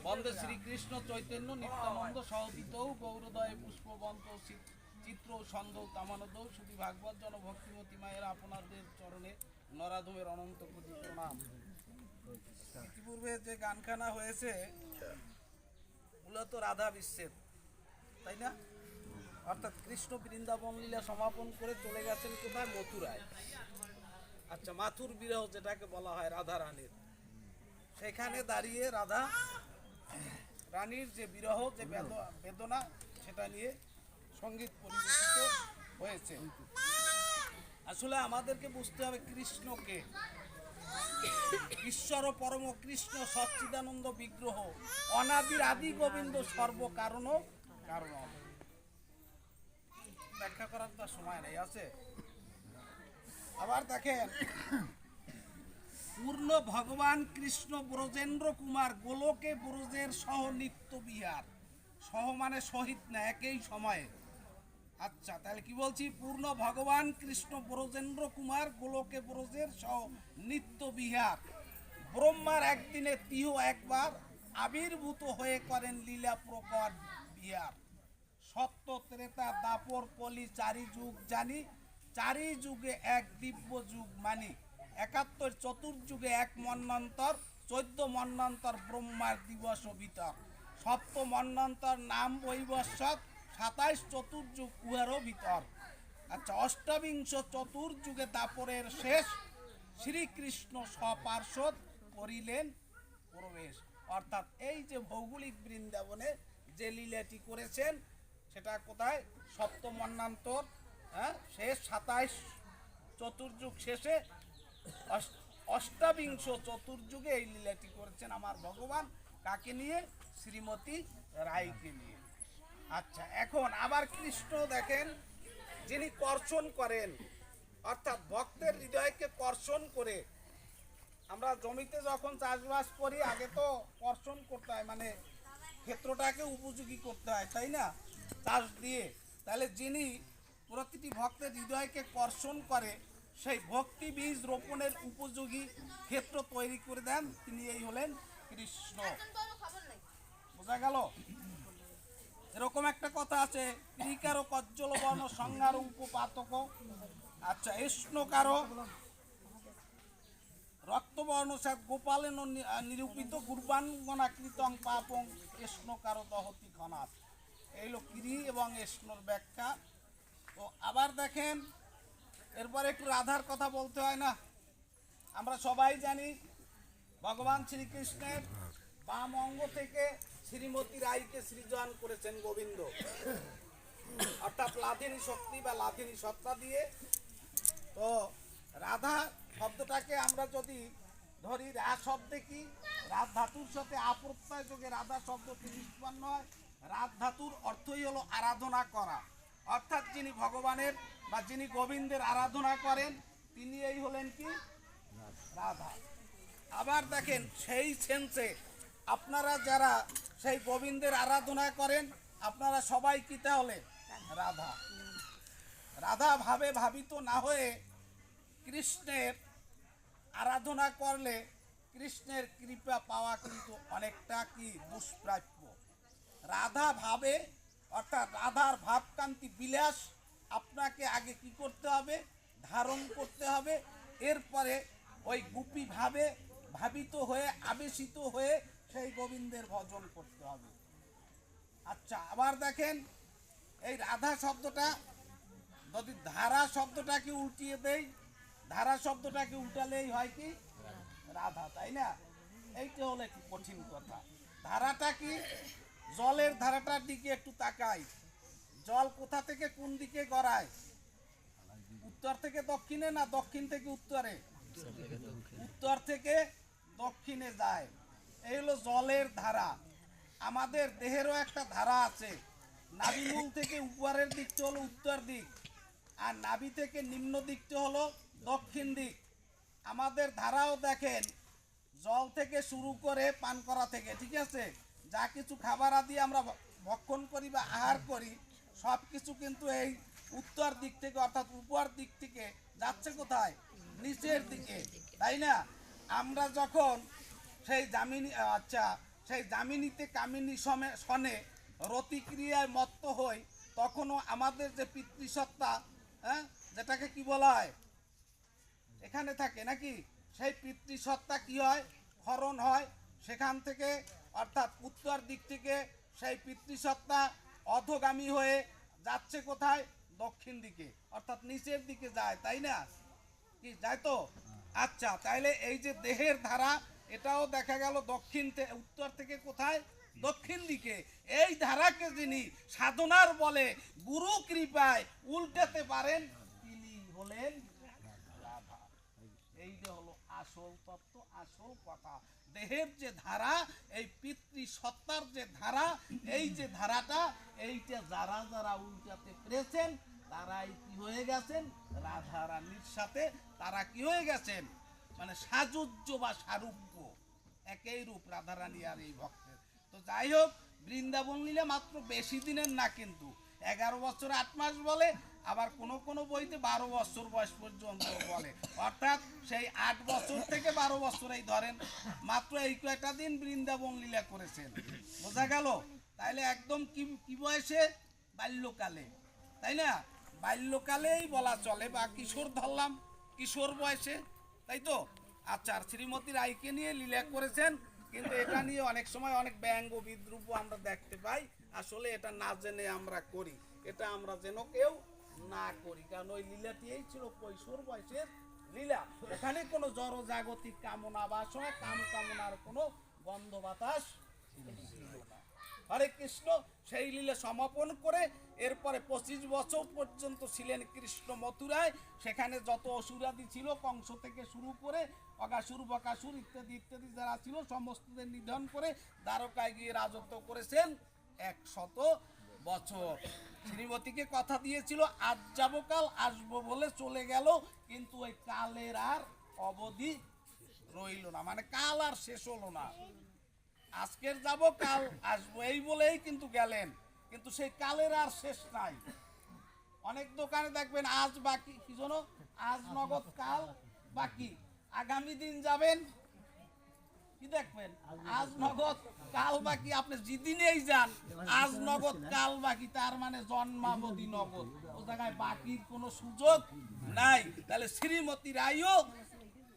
বন্দে শ্রীকৃষ্ণ চৈতন্য নিত্যানন্দ সহদিত গৌরদয় পুষ্পবন্ত চিত্র ছন্দ কামানদ শুধু ভাগবত জন ভক্তিমতী মায়ের আপনাদের চরণে নরাধমের অনন্ত কোটি প্রণাম। ইতিপূর্বে যে গানখানা হয়েছে মূলত রাধা বিচ্ছেদ, তাই না? অর্থাৎ কৃষ্ণ বৃন্দাবন লীলা সমাপন করে চলে গেছেন কোথায়? মথুরায়। আচ্ছা, মাথুর বিরহ যেটাকে বলা হয় রাধা রানীর, সেখানে দাঁড়িয়ে রাধা রানীর যে বিরহ, যে বেদনা, সেটা নিয়ে সঙ্গীত পরিবেশিত হয়েছে। আসলে আমাদেরকে বুঝতে হবে কৃষ্ণকে, ঈশ্বর পরম কৃষ্ণ সচ্চিদানন্দ বিগ্রহ অনাদির আদি গোবিন্দ সর্বকারণ কারণ। ব্যাখ্যা করার তো সময় নেই, আছে। আবার দেখেন, পূর্ণ ভগবান কৃষ্ণ ব্রজেন্দ্র কুমার গোলকে ব্রজের সহ নিত্য বিহার। সহ মানে সহিত না, একই সময়ে। আচ্ছা, তাহলে কি বলছি? পূর্ণ ভগবান কৃষ্ণ ব্রজেন্দ্র কুমার গোলকে ব্রজের সহ নিত্য বিহার। ব্রহ্মার একদিনে তিহ একবার আবির্ভূত হয়ে করেন লীলা প্রকট বিহার। সত্য ত্রেতা দাপর কলি চারি যুগ জানি, চারি যুগে এক দিব্য যুগ মানি। ৭১ চতুর্যুগে এক মন্বন্তর, ১৪ মন্বন্তর ব্রহ্মার দিবস ভিতর। সপ্ত মন্বন্তর নাম বৈবস্বত, ২৭ চতুর্যুগ উহারও ভিতর। আচ্ছা, অষ্টাবিংশ চতুর্যুগে দাপরের শেষ, শ্রীকৃষ্ণ সপার্শ্বদ করিলেন প্রবেশ। অর্থাৎ এই যে ভৌগোলিক বৃন্দাবনে যে লীলাটি করেছেন, সেটা কোথায়? সপ্তম মন্বন্তর শেষ, ২৭ চতুর্যুগ শেষে অষ্টাবিংশ চতুর্যুগে এই লীলাটি করেছেন আমার ভগবান। কাকে নিয়ে? শ্রীমতী রায়কে নিয়ে। আচ্ছা, এখন আবার কৃষ্ণ দেখেন, যিনি কর্ষণ করেন, অর্থাৎ ভক্তের হৃদয়কে কর্ষণ করে। আমরা জমিতে যখন চাষবাস করি, আগে তো কর্ষণ করতে হয়, মানে ক্ষেত্রটাকে উপযোগী করতে হয়, তাই না? চাষ দিয়ে। তাহলে যিনি প্রতিটি ভক্তের হৃদয়কে কর্ষণ করে, সেই ভক্তি বীজ রোপণের উপযোগী ক্ষেত্র তৈরি করে দেন, তিনি এই হলেন কৃষ্ণ। বোঝা গেল? এরকম একটা কথা আছে, ক্রিকারো কজ্জল বর্ণ সংজ্ঞার উপপাতক। আচ্ছা, এষ্ণকারো রক্তবর্ণ সাত গোপালেন নিরূপিত গুরবাঙ্গনাকৃতং পাপং এষ্ণকারো দহতি ঘনাথ। এই হলো ক্রি এবং এষ্ণর ব্যাখ্যা। তো আবার দেখেন, এরপরে একটু রাধার কথা বলতে হয় না? আমরা সবাই জানি ভগবান শ্রীকৃষ্ণের বাম অঙ্গ থেকে শ্রীমতী রায়কে সৃজন করেছেন গোবিন্দ, অর্থাৎ লাধিনী শক্তি বা লাধিনী সত্তা দিয়ে। তো রাধা শব্দটাকে আমরা যদি ধরি, রা শব্দে কি? রাধ ধাতুর সাথে আপ্রত্যয় যোগে রাধা শব্দটি নিষ্পন্ন হয়। রাধ ধাতুর অর্থই হলো আরাধনা করা, অর্থাৎ যিনি ভগবানের বা যিনি গোবিন্দের আরাধনা করেন, তিনি এই হলেন কি? রাধা। আবার দেখেন, সেই সেন্সে আপনারা যারা সেই গোবিন্দের আরাধনা করেন, আপনারা সবাই কি তাহলে? রাধা। রাধা ভাবে ভাবিত না হয়ে কৃষ্ণের আরাধনা করলে কৃষ্ণের কৃপা পাওয়া কিন্তু অনেকটা কি দুষ্প্রাপ্য। রাধা ভাবে, অর্থাৎ রাধার ভাবকান্তি বিলাস আপনাকে আগে কি করতে হবে? ধারণ করতে হবে। এরপরে ওই গোপী ভাবে ভাবিত হয়ে, আবেশিত হয়ে সেই গোবিন্দের ভজন করতে হবে। আচ্ছা, আবার দেখেন, এই রাধা শব্দটা যদি ধারা শব্দটাকে উল্টিয়ে দেই, ধারা শব্দটাকে উল্টালেই হয় কি? রাধা, তাই না? এইটা হলো একটু কঠিন কথা। ধারাটা কি? জলের ধারাটার দিকে একটু তাকাই। জল কোথা থেকে কোন দিকে গড়ায়? উত্তর থেকে দক্ষিণে না দক্ষিণ থেকে উত্তরে? উত্তর থেকে দক্ষিণে যায়। এই হলো জলের ধারা। আমাদের দেহেরও একটা ধারা আছে। নাভিমূল থেকে উপরের দিকটা হলো উত্তর দিক, আর নাভি থেকে নিম্ন দিকটা হলো দক্ষিণ দিক। আমাদের ধারাও দেখেন, জল থেকে শুরু করে পান করা থেকে, ঠিক আছে, যা কিছু খাবার আদি আমরা ভক্ষণ করি বা আহার করি, সব কিছু কিন্তু এই উত্তর দিক থেকে, অর্থাৎ উপর দিক থেকে যাচ্ছে কোথায়? নিচের দিকে, তাই না? আমরা যখন সেই যামিনী সেই যামিনীতে কামিনী সনে রতিক্রিয়ায় মত্ত হই, তখনও আমাদের যে পিতৃসত্তা, হ্যাঁ, যেটাকে কি বলা হয়, এখানে থাকে নাকি, সেই পিতৃসত্তা কি হয়, হরণ হয়। সেখান থেকে অর্থাৎ উত্তর দিক থেকে সেই পিতৃসত্তা অধোগামী হয়ে যাচ্ছে কোথায়, দক্ষিণ দিকে, অর্থাৎ নিচের দিকে যায়, তাই না, কি যায় তো? আচ্ছা, তাইলে এই যে দেহের ধারা, এটাও দেখা গেল উত্তর থেকে কোথায়, দক্ষিণ দিকে। এই ধারাকে যিনি সাধনার বলে গুরু কৃপায় উল্টাতে পারেন, তিনি হলেন রাধা। এই যে হলো আসল তত্ত্ব, আসল কথা। দেহের যে ধারা, এই পিতৃ সত্তার যে ধারা, এই যে ধারাটা, এইটা যারা যারা উল্টাতে পেরেছেন, তারাই কি হয়ে গেছেন, রাধা রানীর সাথে তারা কি হয়ে গেছেন, মানে সাযুজ্য বা সারূপ্য, একই রূপ রাধা রানী আর এই ভক্তের। তো যাই হোক, বৃন্দাবন লীলা মাত্র বেশি দিনের না, কিন্তু 11 বছর 8 মাস বলে, আবার কোন কোন বইতে 12 বছর বয়স পর্যন্ত বলে, অর্থাৎ সেই 8 বছর থেকে 12 বছর এই ধরেন, মাত্র এই কয়টা দিন বৃন্দাবন লীলা করেছেন, বোঝা গেল? তাইলে একদম কি বয়সে, বাল্যকালে, তাই না, বাল্যকালেই বলা চলে, বা কিশোর ধরলাম, কিশোর বয়সে, তাই তো? আচ্ছা, আর শ্রীমতী রায়কে নিয়ে লীলা করেছেন, কিন্তু এটা নিয়ে অনেক সময় অনেক ব্যঙ্গ বিদ্রুপ আমরা দেখতে পাই। আসলে এটা না জেনে আমরা করি, এটা আমরা যেন কেউ না করি, কারণ ওই লীলাটিই ছিল কৈশোর বয়সের লীলা। এখানে কোনো জড় জাগতিক কামনা বাসনা, কামনার কোনো গন্ধ বাতাস ছিল না। হরে কৃষ্ণ। সেই লীলা সমাপন করে এরপরে 25 বছর পর্যন্ত ছিলেন কৃষ্ণ মথুরায়। সেখানে যত অসুরাদি ছিল, কংস থেকে শুরু করে অগাসুর, বকাসুর ইত্যাদি ইত্যাদি যারা ছিল, সমস্তদের নিধন করে দ্বারকায় গিয়ে রাজত্ব করেছেন 100 বছর। শ্রীমতীকে কথা দিয়েছিল, আজ যাবো কাল আসবো বলে চলে গেল, কিন্তু ওই কালের আর অবধি রইল না, মানে কাল আর শেষ হলো না। আজকের যাব, কাল আসবো এই বলেই কিন্তু গেলেন, কিন্তু সেই কালের আর শেষ নাই। অনেক দোকানে দেখবেন আজ বাকি, কি জন্য, আজ নগদ কাল বাকি। আগামী দিন যাবেন, কি দেখবেন, আজ নগদ কাল বাকি। আপনি যেদিনেই যান, আজ নগদ কাল বাকি, তার মানে জন্মাবধি নগদ, ও জায়গায় বাকির কোনো সুযোগ নাই। তাহলে শ্রীমতী রায়ও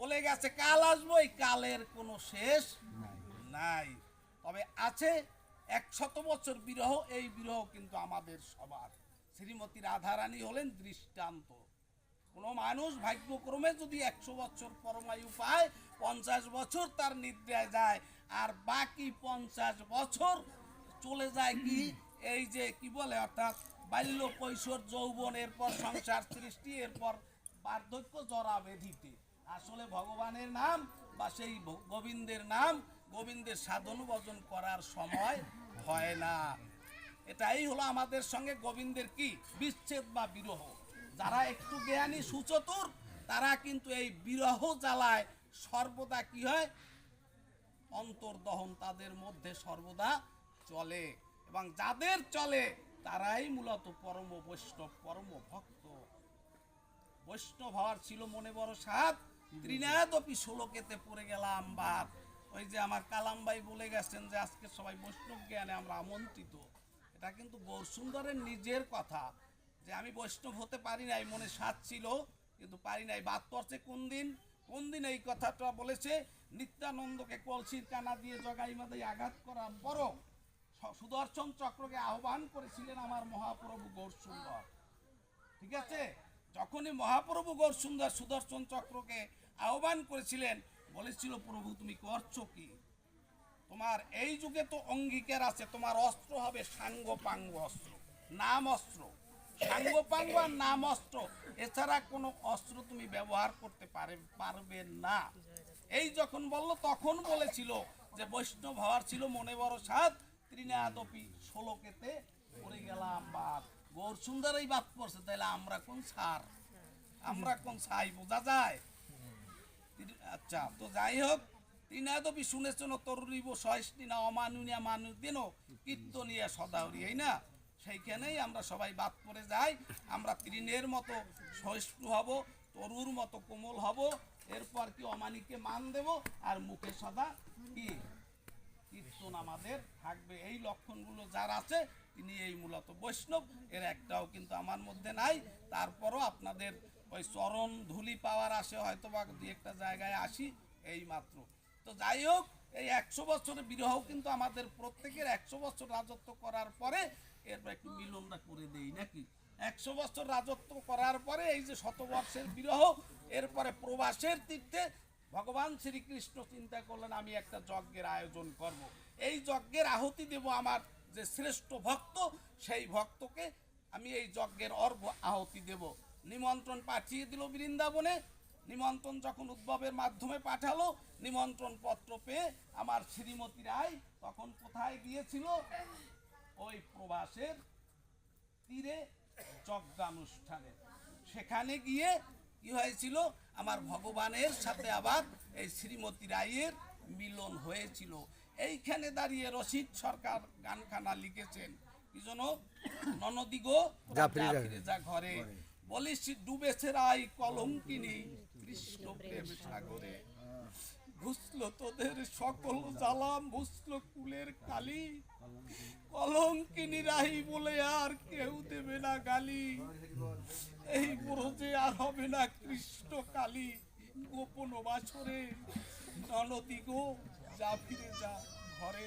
বলে গেছে কাল আসবো, এই কালের কোনো শেষ নাই। তবে আছে 100 বছর বিরহ, এই বিরহ কিন্তু আমাদের সবার। শ্রীমতী রাধারানী হলেন দৃষ্টান্ত। কোনো মানুষ ভাগ্যক্রমে যদি 100 বছর পরমায়ু পায়, 50 বছর তার নিদ্রায় যায়, আর বাকি 50 বছর চলে যায় কি, এই যে কি বলে, অর্থাৎ বাল্য, কৈশোর, যৌবন, এরপর সংসার সৃষ্টি, এরপর বার্ধক্য, জরা ব্যাধিতে। আসলে ভগবানের নাম বা সেই গোবিন্দের নাম, গোবিন্দের সাধন ভজন করার সময় হয় না। এটাই হলো আমাদের সঙ্গে গোবিন্দের কি, বিচ্ছেদ বা বিরহ। যারা একটু জ্ঞানী সুচতুর, তারা কিন্তু এই বিরহ জ্বালায় সর্বদা কি হয়, অন্তর্দহন তাদের মধ্যে সর্বদা চলে, এবং যাদের চলে তারাই মূলত পরম বৈষ্ণব, পরম ভক্ত। বৈষ্ণব হওয়ার ছিল মনে বড় সাধ, ত্রিনাদপি ষোলকেতে পড়ে গেলাম বাদ। ওই যে আমার কালামবাই বলে গেছেন যে আজকে সবাই বৈষ্ণব জ্ঞানে আমরা আমন্ত্রিত। এটা কিন্তু গৌরসুন্দরের নিজের কথা, যে আমি বৈষ্ণব হতে পারি নাই, মনে সাধ ছিল কিন্তু পারি নাই। বাদ পড়ছে কোন দিন এই কথাটা বলেছে, নিত্যানন্দকে কলসির কানা দিয়ে জগাই মাথায় আঘাত করার পরও সুদর্শন চক্রকে আহ্বান করেছিলেন আমার মহাপ্রভু গৌরসুন্দর। ঠিক আছে, যখনই মহাপ্রভু গৌরসুন্দর সুদর্শন চক্রকে আহ্বান করেছিলেন, বলেছিল প্রভু তুমি করছো কি, তোমার এই যুগে তো অঙ্গীকার আছে, তোমার অস্ত্র হবে সাঙ্গপাঙ্গ অস্ত্র, নাম অস্ত্র, সাঙ্গপাঙ্গ আর নাম অস্ত্র, এছাড়া কোনো অস্ত্র তুমি ব্যবহার করতে পারবে না। এই যখন বললো, তখন বলেছিল যে বৈষ্ণব হওয়ার ছিল মনে বড় সাধ, ত্রিনাদপি ষোলকেতে পড়ে গেলাম বাদ। গৌরসুন্দর এই বাদ পড়ছে, তাহলে আমরা কোন সার, আমরা কোন ছাই, বোঝা যায়? আচ্ছা, তো যাই হোক, ত্রিনাদপি শুনেছেন তরুরিব সহিষ্ণী না অমানুনিয়া মানুষ দিন কীর্তনিয়া সদাহরি, এই না, সেইখানেই আমরা সবাই বাদ পড়ে যাই। আমরা তৃণের মতো সহিষ্ণু হব, তরুর মতো কোমল হব, এরপর কি অমানিকে মান দেব, আর মুখে সদা কি কীর্তন আমাদের থাকবে। এই লক্ষণগুলো যার আছে তিনি এই মূলত বৈষ্ণব। এর একটাও কিন্তু আমার মধ্যে নাই। তারপরও আপনাদের ওই চরণ ধুলি পাওয়ার আসে, হয়তো বা দু একটা জায়গায় আসি এই মাত্র। তো যাই হোক, এই 100 বছরের বিরহ কিন্তু আমাদের প্রত্যেকের 100 বছর রাজত্ব করার পরে এরপর একটু মিলনটা করে দেই নাকি। 100 বছর রাজত্ব করার পরে এই যে শতবর্ষের বিরহ, এরপরে প্রবাসের তীর্থে ভগবান শ্রীকৃষ্ণ চিন্তা করলেন আমি একটা যজ্ঞের আয়োজন করব। এই যজ্ঞের আহুতি দেব আমার যে শ্রেষ্ঠ ভক্ত, সেই ভক্তকে আমি এই যজ্ঞের অর্ঘ্য আহুতি দেব। নিমন্ত্রণ পাঠিয়ে দিল বৃন্দাবনে। নিমন্ত্রণ যখন উদ্ভবের মাধ্যমে পাঠালো, নিমন্ত্রণ পত্র পেয়ে আমার শ্রীমতী রায় তখন কোথায় গিয়েছিল? ওই প্রবাসের তীরে যজ্ঞানুষ্ঠানে। সেখানে গিয়ে কি হয়েছিল, আমার ভগবানের সাথে আবার এই শ্রীমতী রায়ের মিলন হয়েছিল। এইখানে দাঁড়িয়ে রসিক সরকার গানখানা লিখেছেন কি জন্য, ননদি গো যা ফিরে যা ঘরে, বলিস ডুবেছে রায় কলঙ্কিনী কৃষ্ণ প্রেম সাগরে। ঘুষলো তোদের সকল জ্বালাম, ঘুষলো কুলের কালি, কলঙ্কিনী রাহি বলে আর কেউ দেবে না গালি। এই ব্রজে আর হবে না কৃষ্ণ কালী, গোপন বাসরে ননদি গো যা ফিরে যা ঘরে।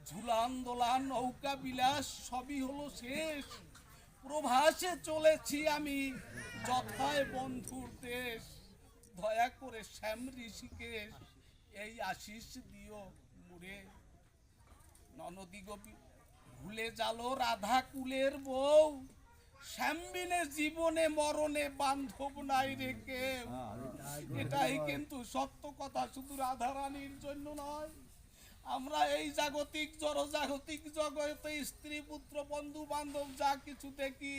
ঝুলান দোলান নৌকা বিলাস সবই হলো শেষ, প্রভাসে চলেছি আমি যথায় বন্ধুর দেশ। দয়া করে শ্যাম ঋষিকেশ এই আশিস দিও মুরে। ননদি গোপী ভুলে জালো রাধা কুলের বউ, শ্যামবিনে জীবনে মরণে বান্ধব নাই রে কেউ। এটাই কিন্তু সত্য কথা, শুধু রাধারানীর জন্য নয়। আমরা এই জাগতিক জড়জাগতিক জগতে স্ত্রী পুত্র বন্ধু বান্ধব যা কিছু দেখি,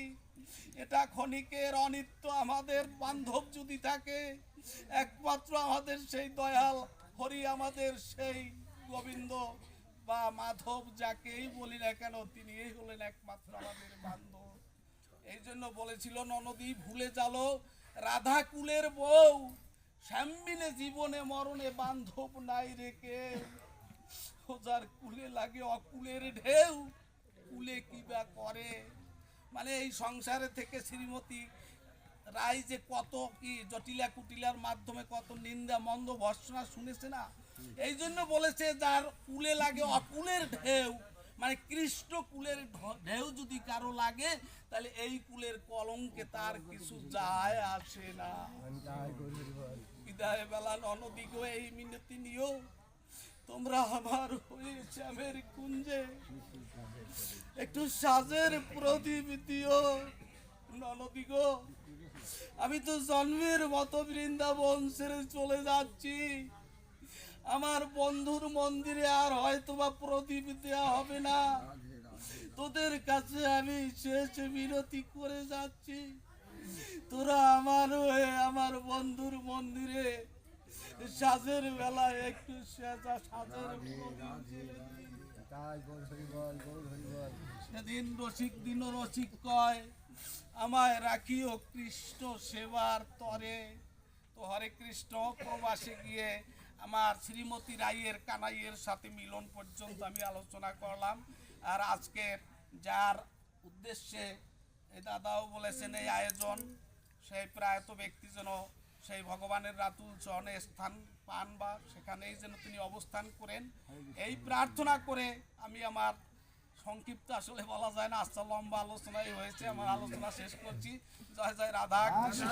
এটা ক্ষণিকের অনিত্য। আমাদের বান্ধব যদি থাকে, একমাত্র আমাদের সেই দয়াল হরি, আমাদের সেই গোবিন্দ বা মাধব যাকেই বলি না কেন, তিনি হলেন একমাত্র আমাদের বান্ধব। এই জন্য বলেছিল ননদি ভুলে যালো রাধা কুলের বউ, শ্যামবিনে জীবনে মরণে বান্ধব নাই রে কেউ। যার কুলে লাগে অকুলের ঢেউ, কুলে কি বা করে। মানে এই সংসারে থেকে শ্রীমতী রায় যে কত কি জটিলা কুটিলার মাধ্যমে কত নিন্দা মন্দ ভর্সনা শুনেছে না। এই জন্য বলেছে যার কুলে লাগে অকুলের ঢেউ, মানে কৃষ্ণ কুলের ঢেউ যদি কারো লাগে, তাহলে এই কুলের কলঙ্কে তার কিছু যায় আসে না। বিদায় বেলা ননদি গো এই মিনতি নিও, তোমরা আমার হয়ে শ্যামের কুঞ্জে একটু সাজের প্রদীপ দিও। ননদি গো আমি তো জন্মের মতো বৃন্দাবন ছেড়ে চলে যাচ্ছি। আমার বন্ধুর মন্দিরে আর হয়তো বা প্রদীপ দেওয়া হবে না। তোদের কাছে আমি শেষ বিনতি করে যাচ্ছি, তোরা আমার হয়ে আমার বন্ধুর মন্দিরে সাজের বেলায় একটু সাজের সেদিন রসিক দিন রসিক কয় আমায় রাখিও কৃষ্ণ সেবার তরে। তো হরে কৃষ্ণ প্রবাসে গিয়ে আমার শ্রীমতী রায়ের কানাইয়ের সাথে মিলন পর্যন্ত আমি আলোচনা করলাম। আর আজকে যার উদ্দেশ্যে এই দাদাও বলেছেন এই আয়োজন, সেই প্রায়ত ব্যক্তি যেন সেই ভগবানের রাতুল চরণে স্থান পান বা সেখানেই যেন তিনি অবস্থান করেন, এই প্রার্থনা করে আমি আমার সংক্ষিপ্ত আসলে বলা যায় না, আচ্ছা লম্বা আলোচনাই হয়েছে, আমার আলোচনা শেষ করছি। জয় জয় রাধা কৃষ্ণ।